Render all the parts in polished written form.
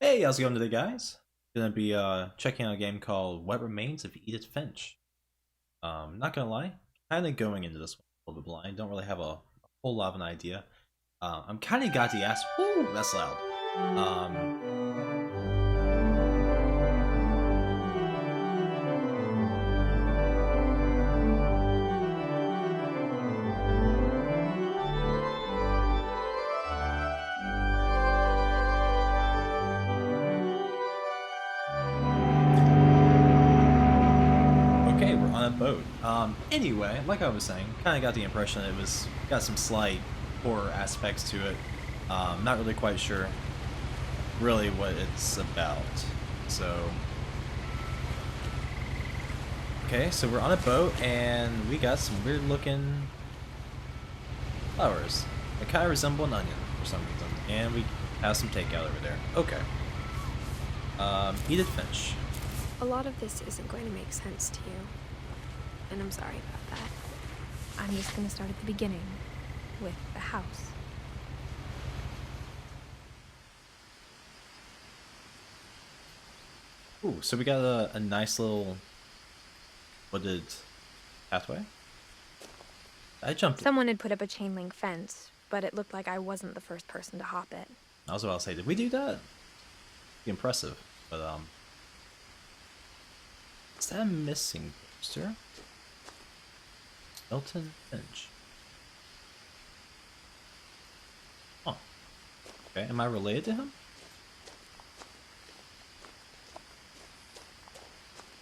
Hey, how's it going today, guys? Gonna be checking out a game called What Remains of Edith Finch. Not gonna lie, kind of going into this one a little bit blind. Don't really have a whole lot of an idea. I'm kind of got the ass. Woo, that's loud. Okay, we're on a boat. Anyway, like I was saying, kind of got the impression it was got some slight horror aspects to it. Not really quite sure really what it's about. So, okay, so we're on a boat and we got some weird looking flowers that kind of resemble an onion for some reason, and we have some takeout over there. Okay. Edith Finch. A lot of this isn't going to make sense to you, and I'm sorry about that. I'm just going to start at the beginning, with the house. Ooh, so we got a nice little wooded pathway. I jumped. Someone had put up a chain link fence, but it looked like I wasn't the first person to hop it. I was about to say, did we do that? Be impressive, but is that a missing poster? Milton Finch. Oh, okay. Am I related to him?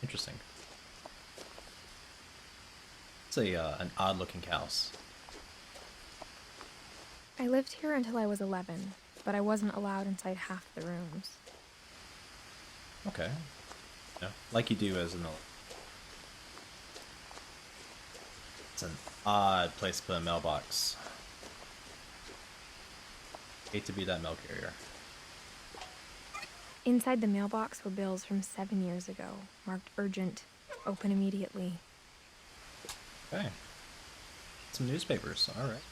Interesting. It's an odd-looking house. I lived here until I was 11, but I wasn't allowed inside half the rooms. Okay. Yeah, like you do as an adult. It's an odd place to put a mailbox. Hate to be that mail carrier. Inside the mailbox were bills from 7 years ago, marked urgent, open immediately. Okay. Some newspapers, alright.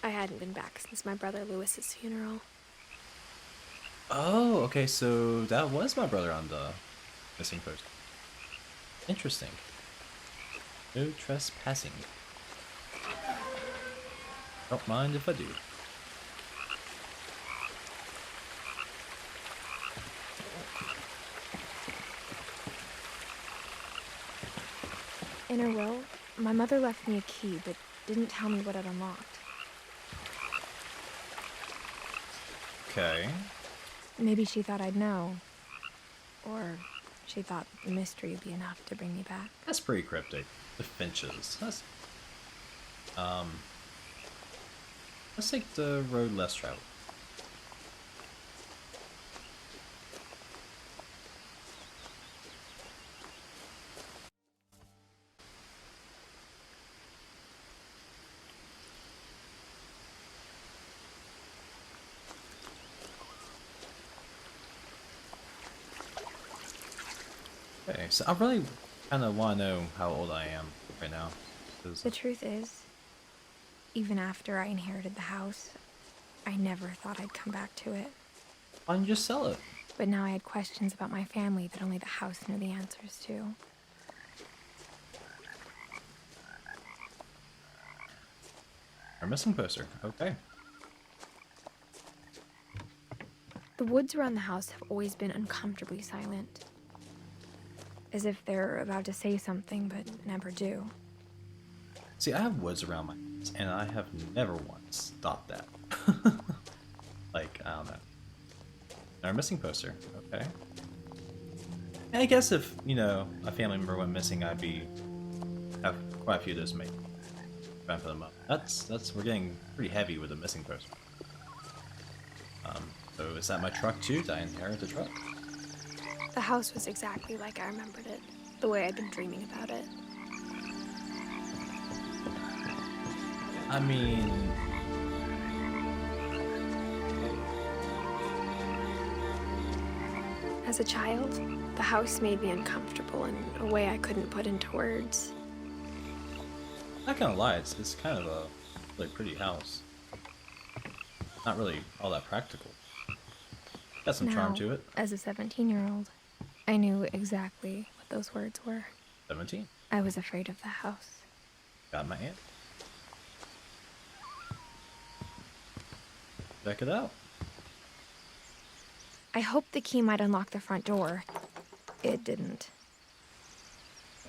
I hadn't been back since my brother Lewis's funeral. Oh, okay, so that was my brother on the missing post. Interesting. No trespassing. Don't mind if I do. In her will, my mother left me a key, but didn't tell me what it unlocked. Okay. Maybe she thought I'd know. Or she thought the mystery would be enough to bring me back. That's pretty cryptic. The Finches. That's let's take the road less traveled. Okay, so I really kind of want to know how old I am right now. The truth is, even after I inherited the house, I never thought I'd come back to it. Why don't you just sell it? But now I had questions about my family that only the house knew the answers to. Our missing poster. Okay. The woods around the house have always been uncomfortably silent. As if they're about to say something, but never do. See, I have woods around my house, and I have never once thought that. Like, I don't know. Our missing poster. Okay. And I guess if, you know, a family member went missing, have quite a few of those made. Try and put them up. We're getting pretty heavy with the missing poster. So is that my truck too? Did I inherit the truck? The house was exactly like I remembered it, the way I'd been dreaming about it. I mean, As a child, the house made me uncomfortable in a way I couldn't put into words. not gonna lie, it's kind of a really pretty house. Not really all that practical. Got some charm Now, to it. as a 17-year-old, I knew exactly what those words were. 17. I was afraid of the house. Got my aunt. Check it out. I hoped the key might unlock the front door. It didn't.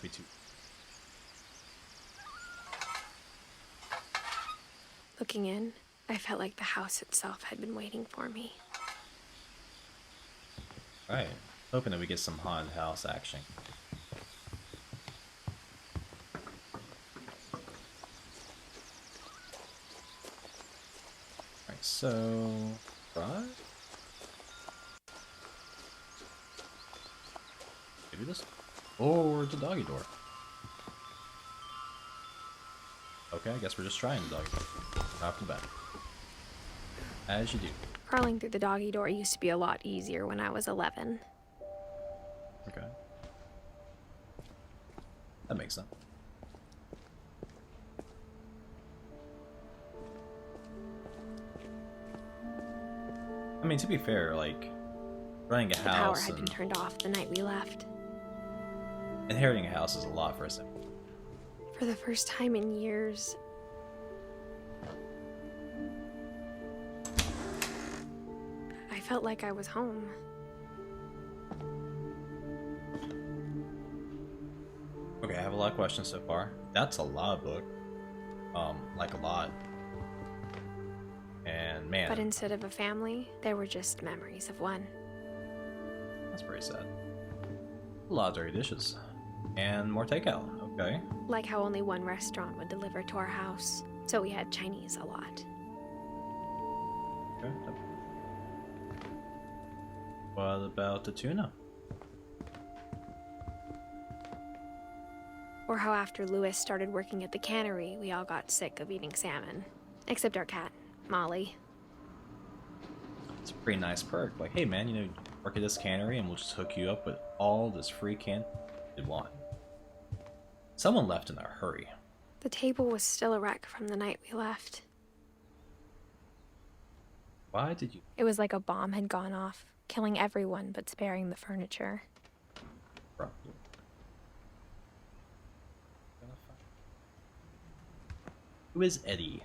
Me too. Looking in, I felt like the house itself had been waiting for me. Right. Hoping that we get some haunted house action. Alright, so... Right? Maybe this? Or the doggy door. Okay, I guess we're just trying the doggy door. Off the bat. As you do. Crawling through the doggy door used to be a lot easier when I was 11. Okay. That makes sense. I mean, to be fair, like, running a The power house had been and turned off the night we left. inheriting a house is a lot for us. For the first time in years, I felt like I was home. Okay, I have a lot of questions so far. That's a lot of book. Like a lot. And man, But instead of a family, there were just memories of one. that's pretty sad. A lot of dirty dishes. And more takeout. Okay. Like how only one restaurant would deliver to our house, so we had Chinese a lot. Okay. What about the tuna? Or how after Lewis started working at the cannery, we all got sick of eating salmon. Except our cat, Molly. It's a pretty nice perk. Like, hey man, you know, work at this cannery and we'll just hook you up with all this free can you want. Someone left in a hurry. The table was still a wreck from the night we left. Why did you... It was like a bomb had gone off, killing everyone but sparing the furniture. Probably. Who is Eddie?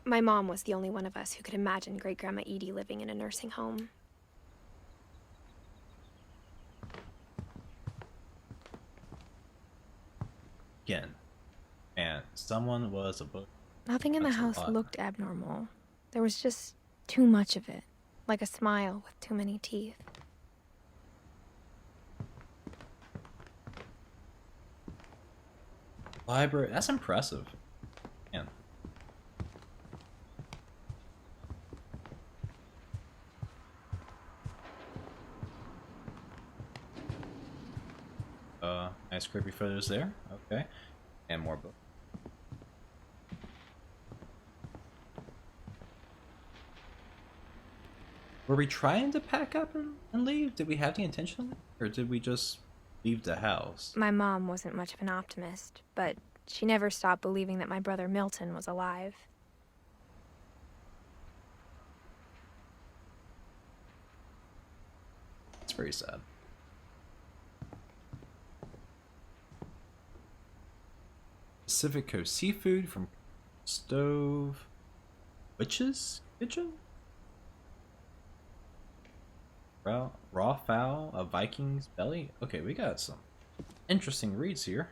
My mom was the only one of us who could imagine Great Grandma Edie living in a nursing home. Again. And someone was a book. Nothing in the That's a house lot. looked abnormal. There was just too much of it, like a smile with too many teeth. Library. That's impressive. Man. Nice creepy photos there. Okay. And more books. Were we trying to pack up and leave? Did we have the intention? Or did we just leave the house? My mom wasn't much of an optimist, but she never stopped believing that my brother Milton was alive. It's very sad. Pacific Coast seafood from stove. Witch's kitchen? Raw fowl, a Viking's belly. Okay, we got some interesting reads here.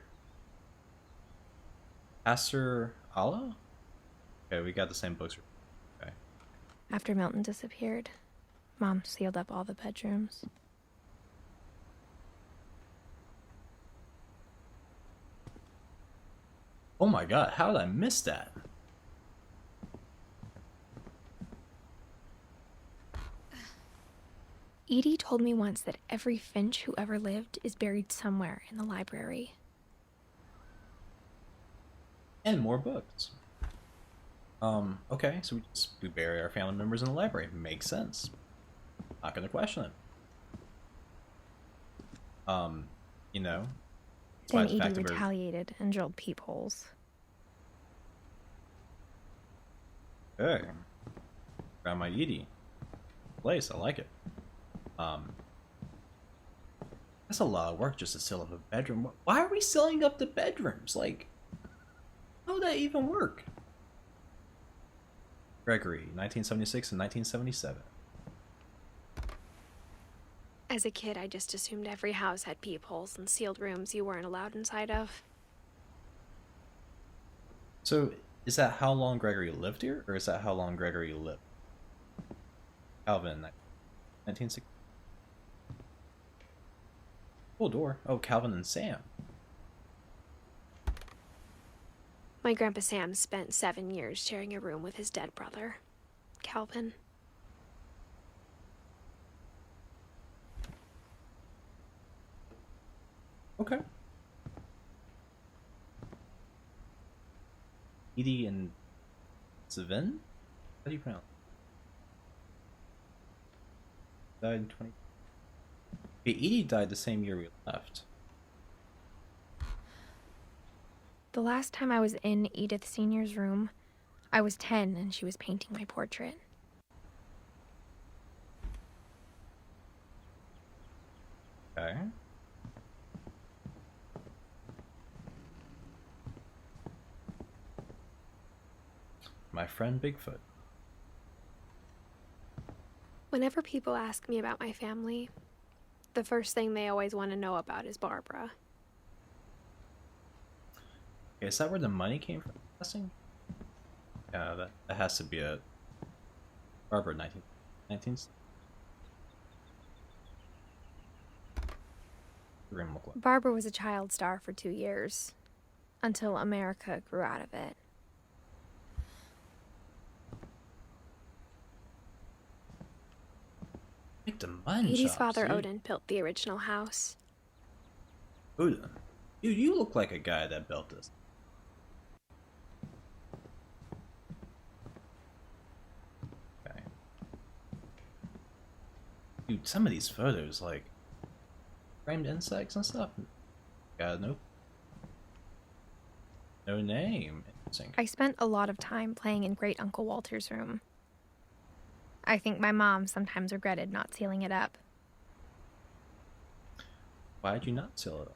Pastor Allah? Okay, we got the same books. Okay. After Milton disappeared, Mom sealed up all the bedrooms. Oh my god, how did I miss that? Edie told me once that every Finch who ever lived is buried somewhere in the library. And more books. Okay, so we bury our family members in the library. Makes sense. Not gonna question it. You know, Then despite the Edie fact that we're... retaliated and drilled peepholes. Okay. Grandma Edie. Place, I like it. That's a lot of work just to seal up a bedroom. Why are we sealing up the bedrooms? Like, how would that even work? Gregory, 1976 and 1977. As a kid, I just assumed every house had peepholes and sealed rooms you weren't allowed inside of. So, is that how long Gregory lived here, or is that how long Gregory lived? Calvin, 1960. Cool door. Oh, Calvin and Sam. My Grandpa Sam spent 7 years sharing a room with his dead brother, Calvin. Okay. Edie and Savin? How do you pronounce it? Died in 20. Okay, Edie died the same year we left. The last time I was in Edith Sr.'s room, I was 10 and she was painting my portrait. Okay. My friend Bigfoot. Whenever people ask me about my family, the first thing they always want to know about is Barbara. Okay, is that where the money came from? Guessing? Yeah, that has to be a Barbara 19. Barbara was a child star for 2 years, until America grew out of it. Make the munch Edie's ups, father, dude. Odin, built the original house. Odin? Dude, you look like a guy that built this. Okay. Dude, some of these photos, like, framed insects and stuff. Got no name. Interesting. I spent a lot of time playing in Great Uncle Walter's room. I think my mom sometimes regretted not sealing it up. Why did you not seal it up?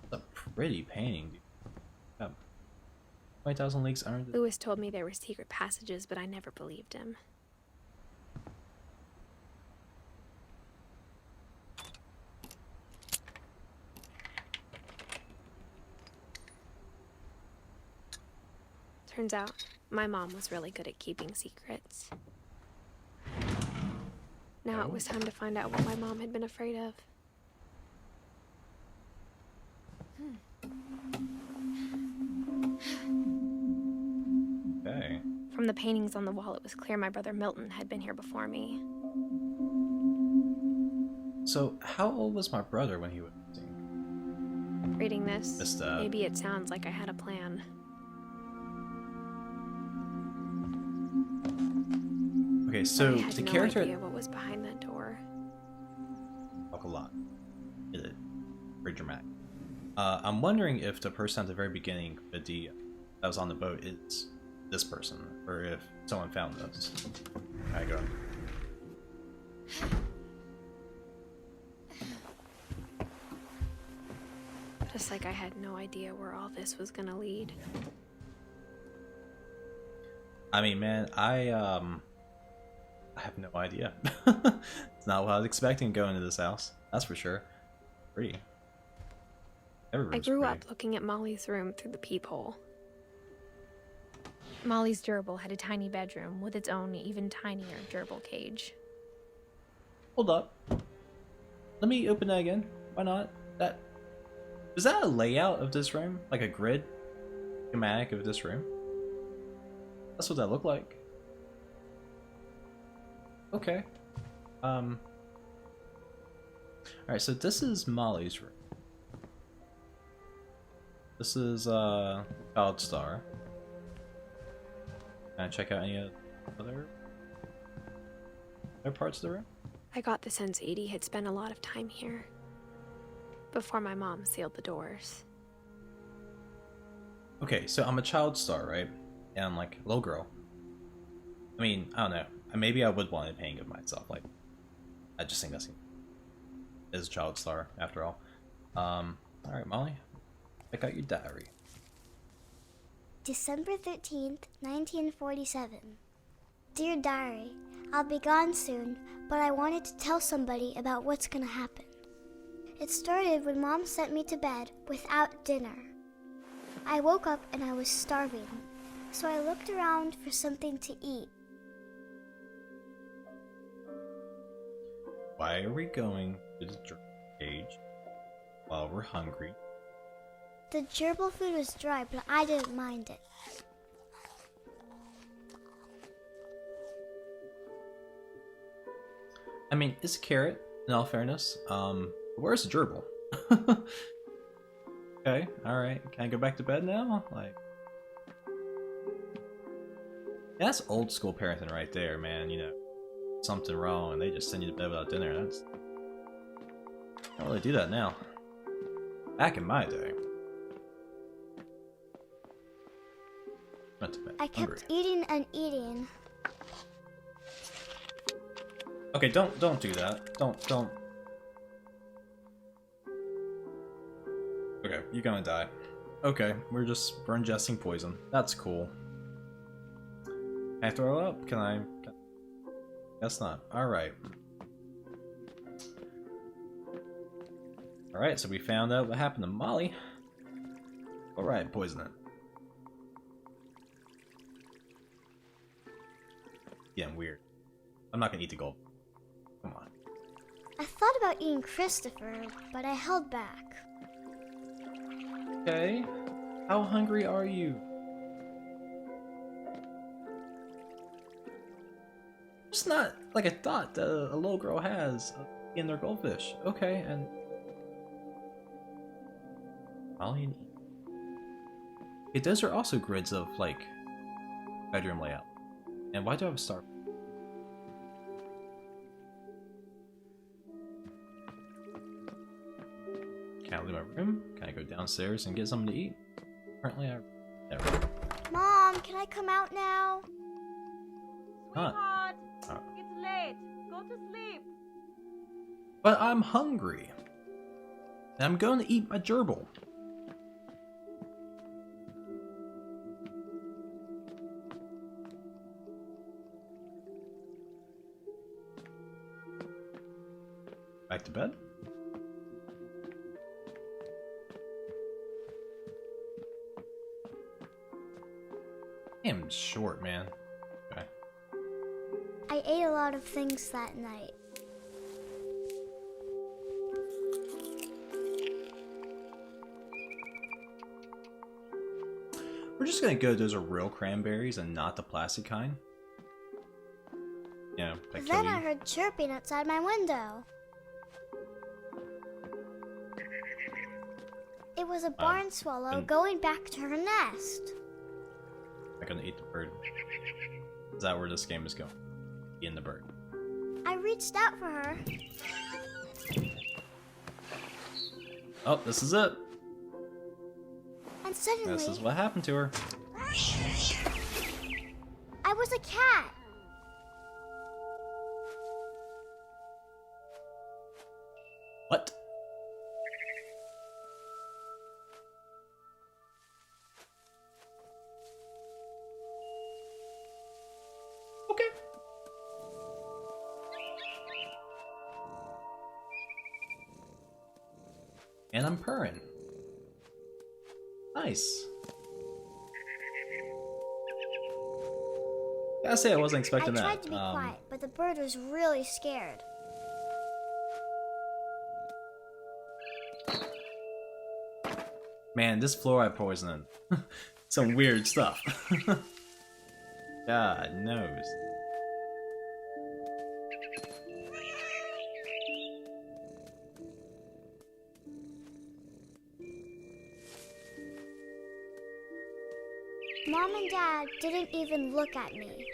It's a pretty painting, dude. Yeah. 20,000 Leagues Under the... Lewis told me there were secret passages, but I never believed him. Turns out, my mom was really good at keeping secrets. Now it was time to find out what my mom had been afraid of. Okay. From the paintings on the wall, it was clear my brother Milton had been here before me. So, how old was my brother when he was missing? Reading this, maybe it sounds like I had a plan. Okay, so I had the no character... idea what was behind that door. Talk a lot. Is it? Very dramatic. I'm wondering if the person at the very beginning, the that was on the boat, is this person, or if someone found this. I go. Just like I had no idea where all this was gonna lead. I mean, man, I have no idea. It's not what I was expecting going into this house. That's for sure. Pretty. I grew up looking at Molly's room through the peephole. Molly's gerbil had a tiny bedroom with its own even tinier gerbil cage. Hold up. Let me open that again. Why not? Is that a layout of this room? Like a grid schematic of this room? That's what that looked like. Okay. Alright, so this is Molly's room. This is Child Star. Can I check out any other parts of the room? I got the sense Edie had spent a lot of time here before my mom sealed the doors. Okay, so I'm a child star, right? And I'm like a little girl. I mean, I don't know. Maybe I would want a painting of myself. Like, I just think that's is a child star after all. All right, Molly, check out your diary. December 13th, 1947. Dear Diary, I'll be gone soon, but I wanted to tell somebody about what's gonna happen. It started when Mom sent me to bed without dinner. I woke up and I was starving, so I looked around for something to eat. Why are we going to the gerbil cage while we're hungry? The gerbil food was dry, but I didn't mind it. I mean, it's a carrot, in all fairness. Where's the gerbil? Okay, alright. Can I go back to bed now? Like, yeah, that's old school parenting right there, man. You know, something wrong and they just send you to bed without dinner. That's... I don't really do that now. Back in my day. Went to bed. I kept Hungry. eating and eating. Okay, don't do that. Don't. Okay, you're gonna die. Okay, we're ingesting poison. That's cool. Can I throw up? Can I? Guess not. Alright. Alright, so we found out what happened to Molly. Alright, poison it. Getting weird. I'm not gonna eat the gold. Come on. I thought about eating Christopher, but I held back. Okay. How hungry are you? It's not like a thought that a little girl has in their goldfish. Okay, and Molly and okay, those are also grids of like bedroom layout. And why do I have a star? Can I leave my room? Can I go downstairs and get something to eat? Apparently I... Never. Mom, can I come out now? Sweetheart, Oh. it's late. Go to sleep. But I'm hungry. And I'm going to eat my gerbil. Back to bed? Damn short, man. Okay. I ate a lot of things that night. We're just gonna go, those are real cranberries and not the plastic kind. You know, that kill Then you. I heard chirping outside my window. It was a barn swallow and- going back to her nest. I'm gonna eat the bird. Is that where this game is going? Eating the bird. I reached out for her. Oh, this is it. And suddenly, This is what happened to her. I was a cat. What? Okay. And I'm purring. Nice. Gotta say, I wasn't I expecting that. tried to be quiet, but the bird was really scared. Man, this fluoride poisoning. Some weird stuff. God knows. Mom and Dad didn't even look at me.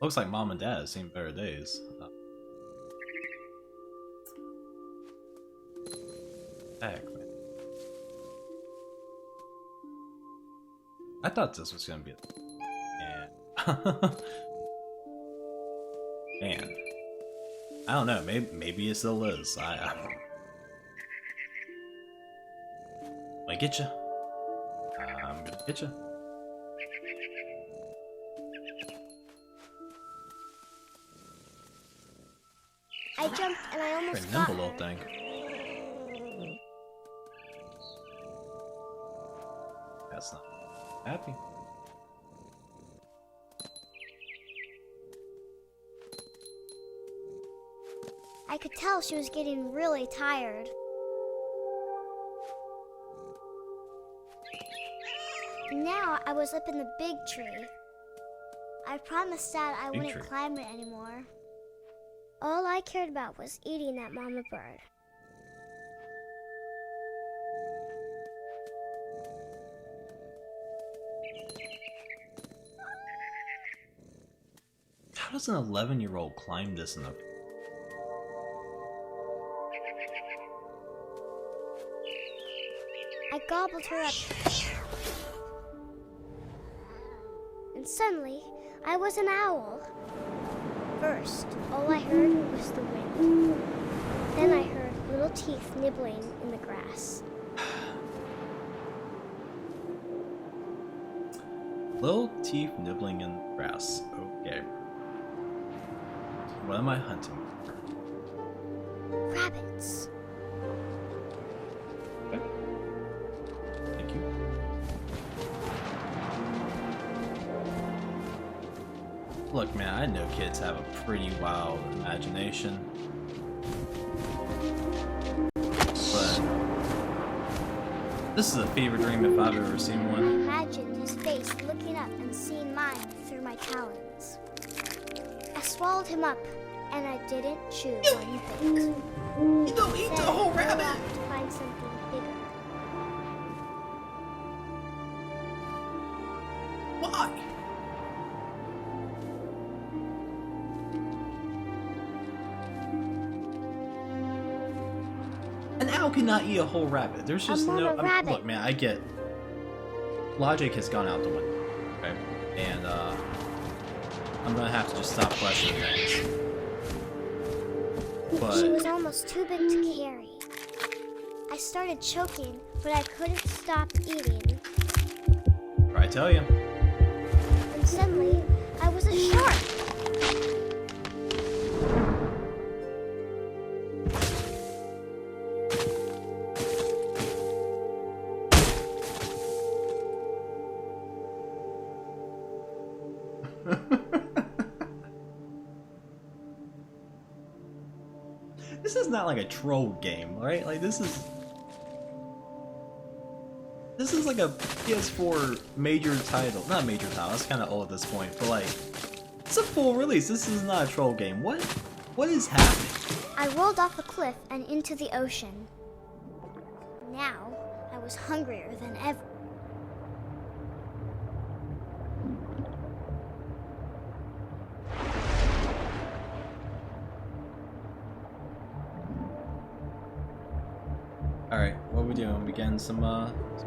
Looks like Mom and Dad have seen better days. Heck, man. I thought this was gonna be man. I don't know, maybe it still is. I get you. I'm gonna get you. I jumped and I almost Pretty got nimble little her. thing. That's not happy. I could tell she was getting really tired. Now I was up in the big tree. I promised Dad I Big wouldn't tree. climb it anymore. All I cared about was eating that mama bird. How does an 11-year-old climb this in a... I gobbled her up. And suddenly, I was an owl. First, all I heard was the wind. Then I heard little teeth nibbling in the grass. Little teeth nibbling in the grass. Okay. What am I hunting for? Rabbits. Okay. Thank you. Look, man, I know kids have a pretty wild imagination. But this is a fever dream if I've ever seen I one. imagined his face looking up and seeing mine through my talons. I swallowed him up, and I didn't chew one bit. You don't eat the Then whole I rabbit! left to find something bigger. Why? An owl cannot eat a whole rabbit. There's just I'm no. not a rabbit. Look, man, I get. Logic has gone out the window, okay? And I'm gonna have to just stop questioning things. She But was almost too big to carry. I started choking, but I couldn't stop eating. I tell you, And suddenly, I was a shark. this is not like a troll game, right? Like this is like a PS4 major title. Not major title. It's kind of old at this point, but like it's a full release. This is not a troll game. What is happening? I rolled off a cliff and into the ocean. Now, I was hungrier than ever. All right, what are we doing? We getting some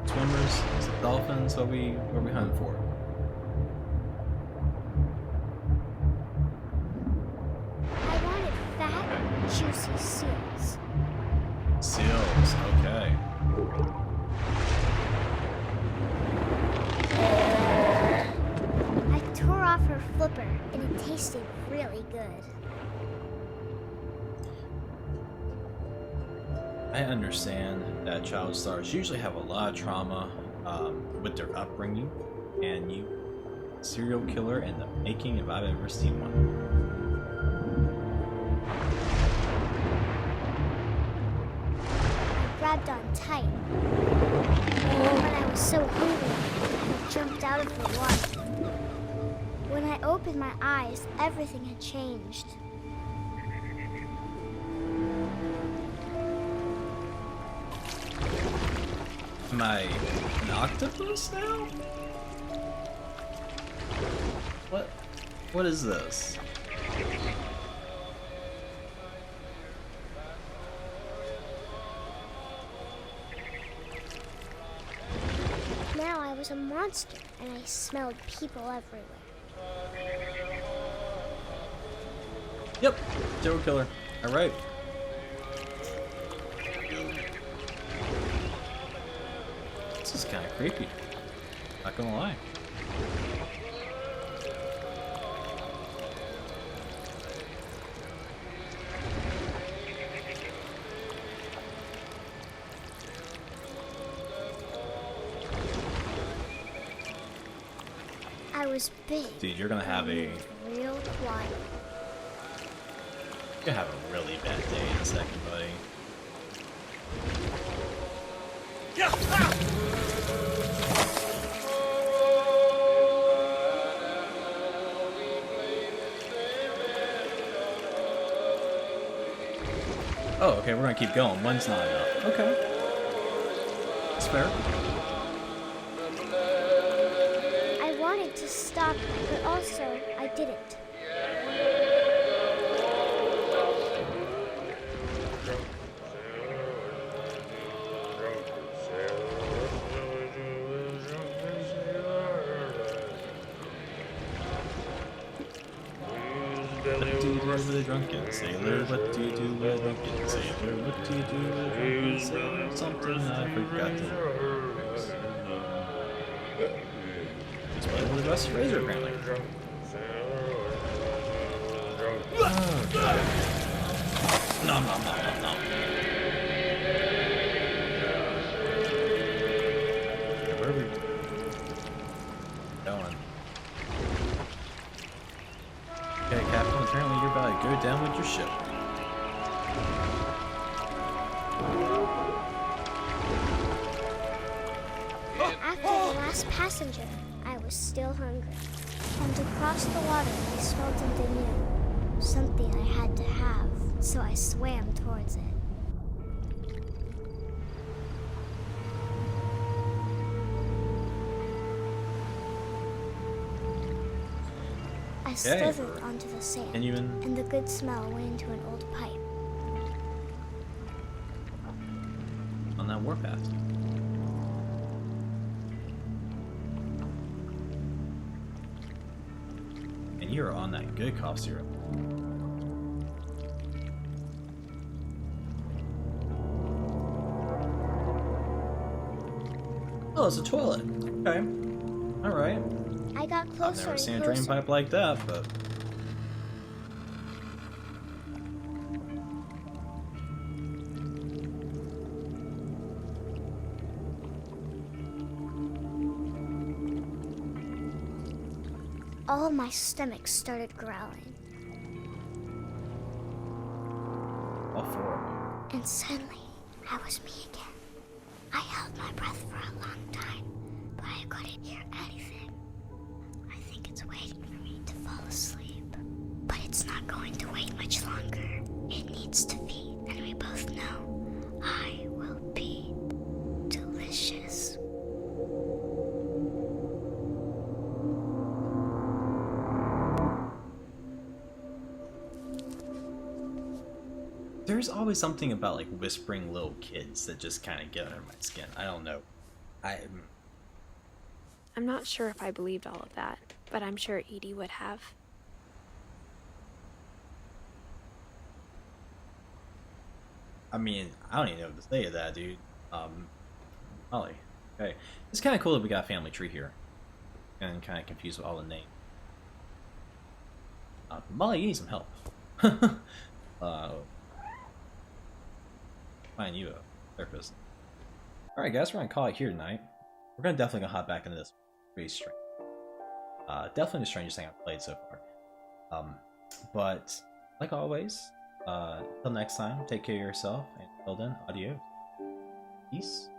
swimmers, some dolphins. What are we hunting for? I wanted fat, juicy seals. Seals. Okay. I tore off her flipper, and it tasted really good. I understand that child stars usually have a lot of trauma with their upbringing, and you, serial killer in the making if I've ever seen one. I grabbed on tight. When I was so hungry, I jumped out of the water. When I opened my eyes, everything had changed. Am I an octopus now? What is this? Now I was a monster, and I smelled people everywhere. Yep, serial killer. Alright. This is kind of creepy. Not gonna lie. I was big. Dude, you're gonna have a real quiet. you're gonna have a really bad day in a second, buddy. Oh, okay, we're gonna keep going. One's not enough. Okay. That's fair. I wanted to stop, but also I didn't. What do you do with a drunken sailor? What do you do with a drunken sailor? What do you do with a drunken sailor? Something I forgot to That's why the best razor, apparently. Oh, God. Nom nom nom nom nom. Okay, where are we going? Okay, Captain, apparently you're about to go down with your ship. After the last passenger, I was still hungry. And across the water, I smelled something new. Something I had to have, so I swam towards it. I slithered onto the sand, Genuine. and the good smell went into an old pipe. On that warpath. And you're on that good cough syrup. Oh, it's a toilet. Okay. Alright. I got I've closer never and seen a closer. drain pipe like that, but... All my stomach started growling. All four of them. And suddenly, I was me again. I held my breath for a long time, but I couldn't hear anything. I think it's waiting for me to fall asleep. But it's not going to wait much longer. It needs to feed, and we both know I will be delicious. There's always something about like whispering little kids that just kind of get under my skin. I don't know. I'm not sure if I believed all of that, but I'm sure Edie would have. I mean, I don't even know what to say to that, dude. Molly. Okay. It's kind of cool that we got a family tree here. And kind of confused with all the names. Molly, you need some help. Find you a therapist. Alright guys, we're gonna call it here tonight. We're gonna definitely hop back into this pretty strange. Definitely the strangest thing I've played so far. But like always, until next time, take care of yourself, and until then, adios. Peace.